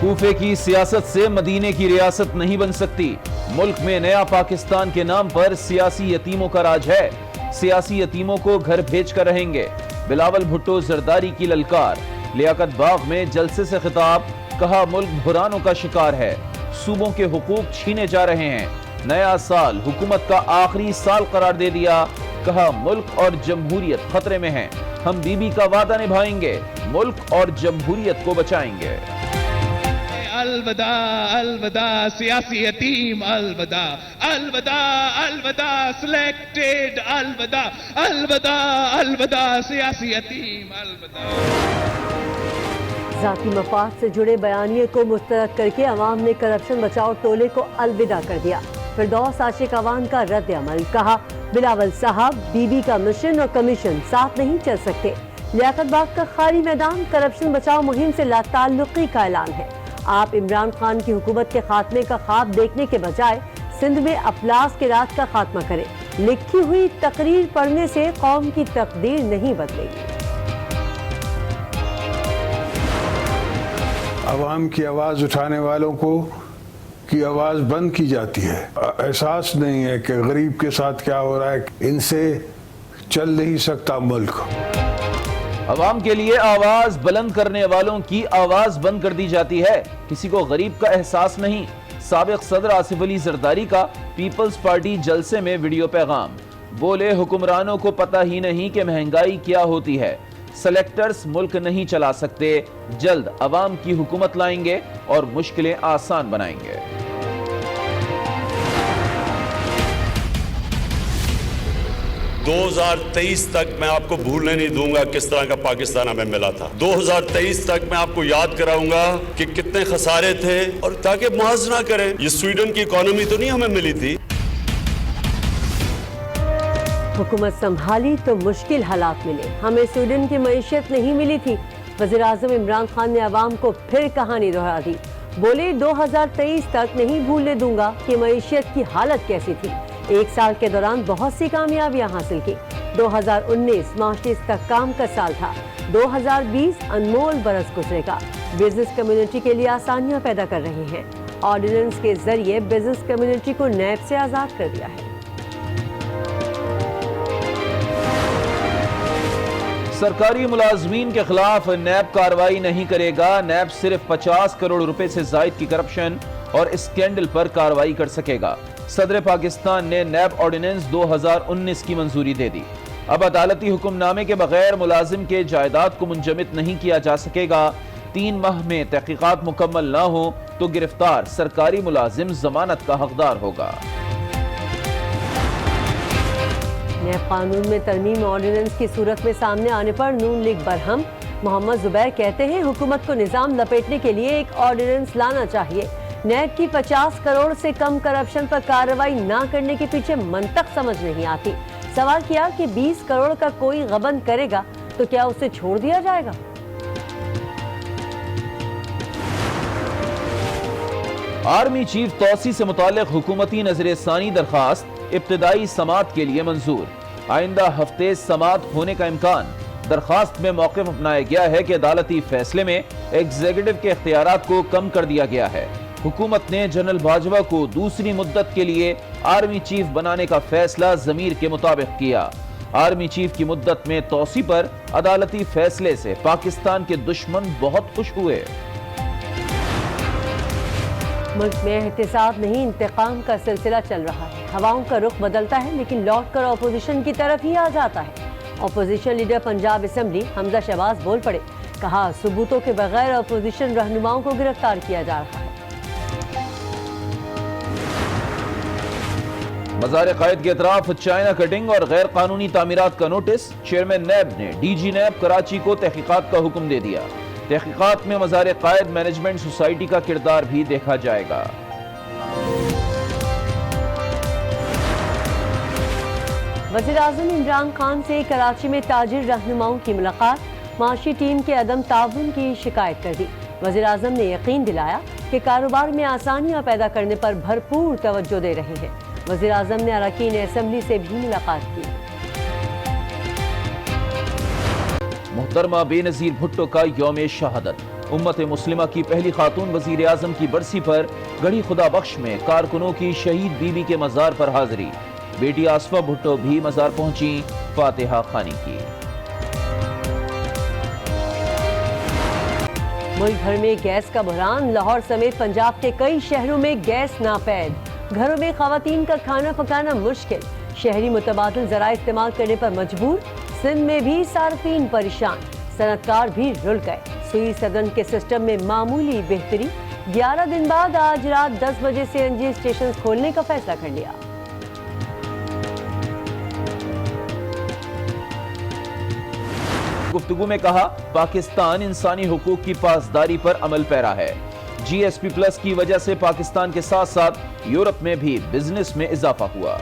کوفے کی سیاست سے مدینے کی ریاست نہیں بن سکتی. ملک میں نیا پاکستان کے نام پر سیاسی یتیموں کا راج ہے. سیاسی یتیموں کو گھر بھیج کر رہیں گے. بلاول بھٹو زرداری کی للکار. لیاقت باغ میں جلسے سے خطاب. کہا ملک بحرانوں کا شکار ہے. صوبوں کے حقوق چھینے جا رہے ہیں. نیا سال حکومت کا آخری سال قرار دے دیا. کہا ملک اور جمہوریت خطرے میں ہیں. ہم بی بی کا وعدہ نبھائیں گے. ملک اور جمہوریت کو بچائیں گے. الوداع الوداع سیاسی یتیم الوداع الوداع الوداع سلیکٹڈ الوداع الوداع الوداع سیاسی یتیم الوداع. ذاتی مفاد سے جڑے بیانیے کو مسترد کر کے عوام نے کرپشن بچاؤ ٹولے کو الوداع کر دیا. فردوس عاشق اعوان کا رد عمل. کہا بلاول صاحب بی بی کا مشن اور کمیشن ساتھ نہیں چل سکتے. لیاقت باغ کا خالی میدان کرپشن بچاؤ مہم سے لا تعلقی کا اعلان ہے. آپ عمران خان کی حکومت کے خاتمے کا خواب دیکھنے کے بجائے سندھ میں افلاس کے راج کا خاتمہ کریں. لکھی ہوئی تقریر پڑھنے سے قوم کی تقدیر نہیں بدلے گی. عوام کی آواز اٹھانے والوں کو کی آواز بند کی جاتی ہے. احساس نہیں ہے کہ غریب کے ساتھ کیا ہو رہا ہے. ان سے چل نہیں سکتا ملک. عوام کے لیے آواز بلند کرنے والوں کی آواز بند کر دی جاتی ہے. کسی کو غریب کا احساس نہیں. سابق صدر آصف علی زرداری کا پیپلز پارٹی جلسے میں ویڈیو پیغام. بولے حکمرانوں کو پتہ ہی نہیں کہ مہنگائی کیا ہوتی ہے. سلیکٹرز ملک نہیں چلا سکتے. جلد عوام کی حکومت لائیں گے اور مشکلیں آسان بنائیں گے. 2023 تک میں آپ کو بھولنے نہیں دوں گا کس طرح کا پاکستان ہمیں ملا تھا. 2023 تک میں آپ کو یاد کراؤں گا کہ کتنے خسارے تھے اور تاکہ موازنہ کریں. یہ سویڈن کی اکانومی تو نہیں ہمیں ملی تھی. حکومت سنبھالی تو مشکل حالات ملے. ہمیں سویڈن کی معیشت نہیں ملی تھی. وزیر اعظم عمران خان نے عوام کو پھر کہانی دہرا دی. بولے 2023 تک نہیں بھولنے دوں گا کہ معیشت کی حالت کیسی تھی. ایک سال کے دوران بہت سی کامیابیاں حاصل کی. 2019 معاشی استحکام کا سال تھا. 2020 انمول برس گزرے گا. بزنس کمیونٹی کے لیے آسانیاں پیدا کر رہے ہیں. آرڈیننس کے ذریعے بزنس کمیونٹی کو نیب سے آزاد کر دیا ہے. سرکاری ملازمین کے خلاف نیب کارروائی نہیں کرے گا. نیب صرف 50 کروڑ روپے سے زائد کی کرپشن اور اسکینڈل پر کارروائی کر سکے گا. صدر پاکستان نے نیب آرڈیننس 2019 کی منظوری دے دی. اب عدالتی حکم نامے کے بغیر ملازم کے جائیداد کو منجمد نہیں کیا جا سکے گا. 3 ماہ میں تحقیقات مکمل نہ ہو تو گرفتار سرکاری ملازم ضمانت کا حقدار ہوگا. نیب قانون میں ترمیم آرڈیننس کی صورت میں سامنے آنے پر نون لیگ برہم. محمد زبیر کہتے ہیں حکومت کو نظام لپیٹنے کے لیے ایک آرڈیننس لانا چاہیے. نیب کی 50 کروڑ سے کم کرپشن پر کارروائی نہ کرنے کے پیچھے منطق سمجھ نہیں آتی. سوال کیا کہ 20 کروڑ کا کوئی غبن کرے گا تو کیا اسے چھوڑ دیا جائے گا؟ آرمی چیف توسیع سے متعلق حکومتی نظر ثانی درخواست ابتدائی سماعت کے لیے منظور. آئندہ ہفتے سماعت ہونے کا امکان. درخواست میں موقف اپنایا گیا ہے کہ عدالتی فیصلے میں ایگزیکٹو کے اختیارات کو کم کر دیا گیا ہے. حکومت نے جنرل باجوہ کو دوسری مدت کے لیے آرمی چیف بنانے کا فیصلہ ضمیر کے مطابق کیا. آرمی چیف کی مدت میں توسیع پر عدالتی فیصلے سے پاکستان کے دشمن بہت خوش ہوئے. ملک میں احتساب نہیں انتقام کا سلسلہ چل رہا ہے. ہواؤں کا رخ بدلتا ہے لیکن لوٹ کر اپوزیشن کی طرف ہی آ جاتا ہے. اپوزیشن لیڈر پنجاب اسمبلی حمزہ شہباز بول پڑے. کہا ثبوتوں کے بغیر اپوزیشن رہنماؤں کو گرفتار کیا جا رہا ہے. مزار قائد کے اطراف چائنا کٹنگ اور غیر قانونی تعمیرات کا نوٹس. چیئرمین نیب نے ڈی جی نیب کراچی کو تحقیقات کا حکم دے دیا. تحقیقات میں مزار قائد مینجمنٹ سوسائٹی کا کردار بھی دیکھا جائے گا. وزیر اعظم عمران خان سے کراچی میں تاجر رہنماؤں کی ملاقات. معاشی ٹیم کے عدم تعاون کی شکایت کر دی. وزیر اعظم نے یقین دلایا کہ کاروبار میں آسانیاں پیدا کرنے پر بھرپور توجہ دے رہے ہیں. وزیر اعظم نے اراکین اسمبلی سے بھی ملاقات کی. محترمہ بے نظیر بھٹو کا یوم شہادت. امت مسلمہ کی پہلی خاتون وزیر اعظم کی برسی پر گڑھی خدا بخش میں کارکنوں کی شہید بیوی کے مزار پر حاضری، بیٹی آصفہ بھٹو بھی مزار پہنچی، فاتحہ خوانی کی۔ ملک بھر میں گیس کا بحران، لاہور سمیت پنجاب کے کئی شہروں میں گیس ناپید، گھروں میں خواتین کا کھانا پکانا مشکل، شہری متبادل ذرائع استعمال کرنے پر مجبور، سندھ میں بھی صارفین پریشان، صنعت کار بھی رل گئے، سوئی سدن کے سسٹم میں معمولی بہتری، 11 دن بعد آج رات 10 بجے سے CNG اسٹیشن کھولنے کا فیصلہ کر لیا۔ گفتگو میں کہا پاکستان انسانی حقوق کی پاسداری پر عمل پیرا ہے، GSP+ کی وجہ سے پاکستان کے ساتھ ساتھ یورپ میں بھی بزنس میں اضافہ ہوا۔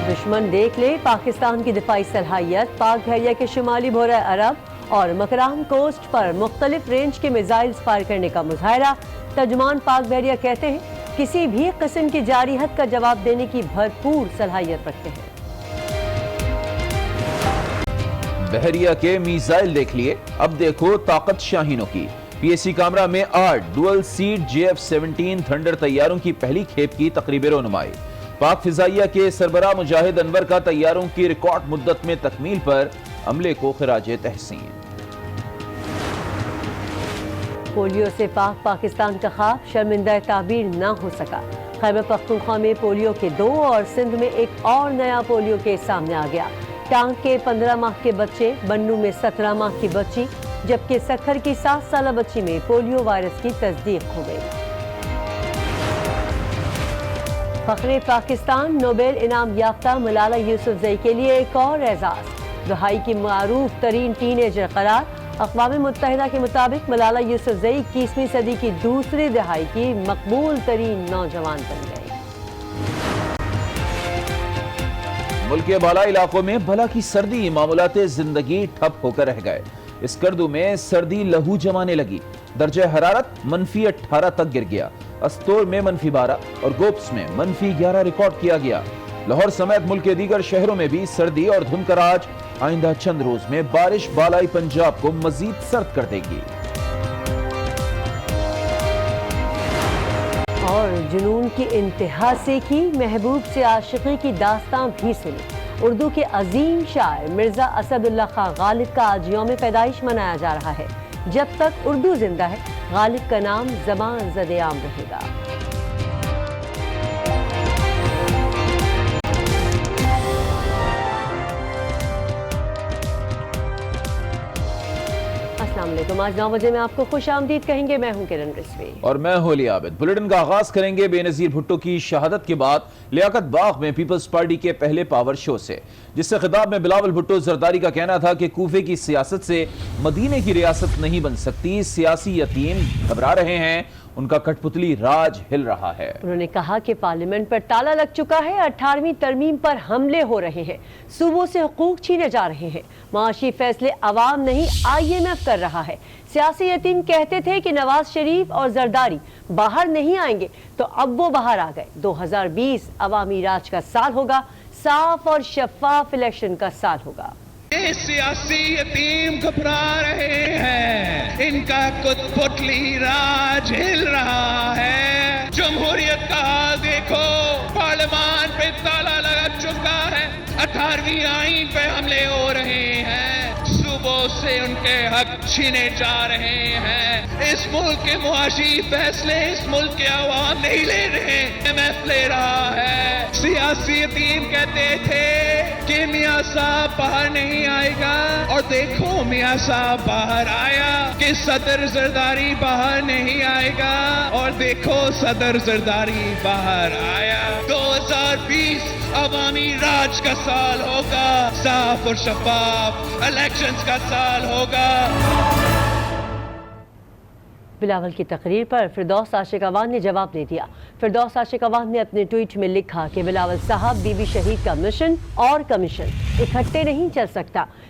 دشمن دیکھ لے پاکستان کی دفاعی صلاحیت، پاک بحریہ کے شمالی بحیرہ عرب اور مکران کوسٹ پر مختلف رینج کے میزائلز فائر کرنے کا مظاہرہ، ترجمان پاک بحریہ کہتے ہیں کسی بھی قسم کی جاری حد کا جواب دینے کی بھرپور صلاحیت رکھتے ہیں۔ بحریہ کے میزائل دیکھ لیے، اب دیکھو طاقت شاہینوں کی۔ PSC کامرہ میں 8 ڈوئل سیٹ JF-17 تھنڈر طیاروں کی پہلی کھیپ کی تقریب رونمائی۔ پاک فضائیہ کے سربراہ مجاہد انور کا طیاروں کی ریکارڈ مدت میں تکمیل پر عملے کو خراج تحسین۔ پولیو سے پاکستان کا خواب شرمندہ تعبیر نہ ہو سکا، خیبر پختونخوا میں پولیو کے 2 اور سندھ میں ایک اور نیا پولیو کیس سامنے آ گیا۔ ٹانک کے 15 ماہ کے بچے، بنو میں 17 ماہ کی بچی، جبکہ سکھر کی 7 سالہ بچی میں پولیو وائرس کی تصدیق ہو گئی۔ فخر پاکستان نوبیل انعام یافتہ ملالہ یوسفزئی کے لیے ایک اور اعزاز، دہائی کی معروف ترین ٹین ایجر قرار۔ اقوام متحدہ کے مطابق ملالہ یوسفزئی 21ویں صدی کی دوسری دہائی کی مقبول ترین نوجوان بن گئی۔ ملک کے بالا علاقوں میں بھلا کی سردی، معمولات زندگی ٹھپ ہو کر رہ گئے۔ اسکردو میں سردی لہو جمانے لگی، درجہ حرارت -18 تک گر گیا، استور میں -12 اور گوپس میں -11 ریکارڈ کیا گیا۔ لاہور سمیت ملک کے دیگر شہروں میں بھی سردی اور دھند کا راج، آئندہ چند روز میں بارش بالائی پنجاب کو مزید سرد کر دے گی۔ اور جنون کی انتہا سے کی، محبوب سے عاشقی کی داستان بھی سنی۔ اردو کے عظیم شاعر مرزا اسد اللہ خان غالب کا آج یوم پیدائش منایا جا رہا ہے۔ جب تک اردو زندہ ہے، غالب کا نام زبان زد عام رہے گا۔ السلام علیکم، آج 9 بجے میں آپ کو خوش آمدید کہیں گے، میں ہوں کرن رضوی اور میں ہولی عابد۔ بلیٹن کا آغاز کریں گے بے نظیر بھٹو کی شہادت کے بعد لیاقت باغ میں پیپلز پارٹی کے پہلے پاور شو سے، جس سے خطاب میں بلاول بھٹو زرداری کا کہنا تھا کہ کوفے کی سیاست سے مدینے کی ریاست نہیں بن سکتی، سیاسی یتیم گھبرا رہے ہیں، ان کا کٹ پتلی راج ہل رہا ہے۔ انہوں نے کہا کہ پارلیمنٹ پر تالا لگ چکا ہے، 18ویں ترمیم پر حملے ہو رہے ہیں، صوبوں سے حقوق چھینے جا رہے ہیں، معاشی فیصلے عوام نہیں IMF کر رہا ہے۔ سیاسی یتیم کہتے تھے کہ نواز شریف اور زرداری باہر نہیں آئیں گے، تو اب وہ باہر آ گئے۔ 2020 عوامی راج کا سال ہوگا، صاف اور شفاف الیکشن کا سال ہوگا۔ یہ سیاسی یتیم گھبرا رہے ہیں، ان کا کت پتلی راج ہل رہا ہے۔ جمہوریت کا حال دیکھو، پارلیمان پہ تالا لگ چکا ہے، 18ویں آئین پہ حملے ہو رہے ہیں، صوبوں سے ان کے حق چھینے جا رہے ہیں۔ اس ملک کے معاشی فیصلے اس ملک کے عوام نہیں لے رہے، IMF لے رہا ہے۔ سیاسی یتیم کہتے تھے کہ میاں صاحب باہر نہیں آئے گا، اور دیکھو میاں صاحب باہر آیا، کہ صدر زرداری باہر نہیں آئے گا، اور دیکھو صدر زرداری باہر آیا۔ 2020 عوامی راج کا سال ہوگا، صاف اور شفاف الیکشنز کا سال ہوگا۔ بلاول کی تقریر پر فردوس عاشق اوان نے جواب نہیں دیا۔ فردوس عاشق اوان نے اپنے ٹویٹ میں لکھا کہ بلاول صاحب بی بی شہید کا مشن اور کمیشن اکٹھے نہیں چل سکتا۔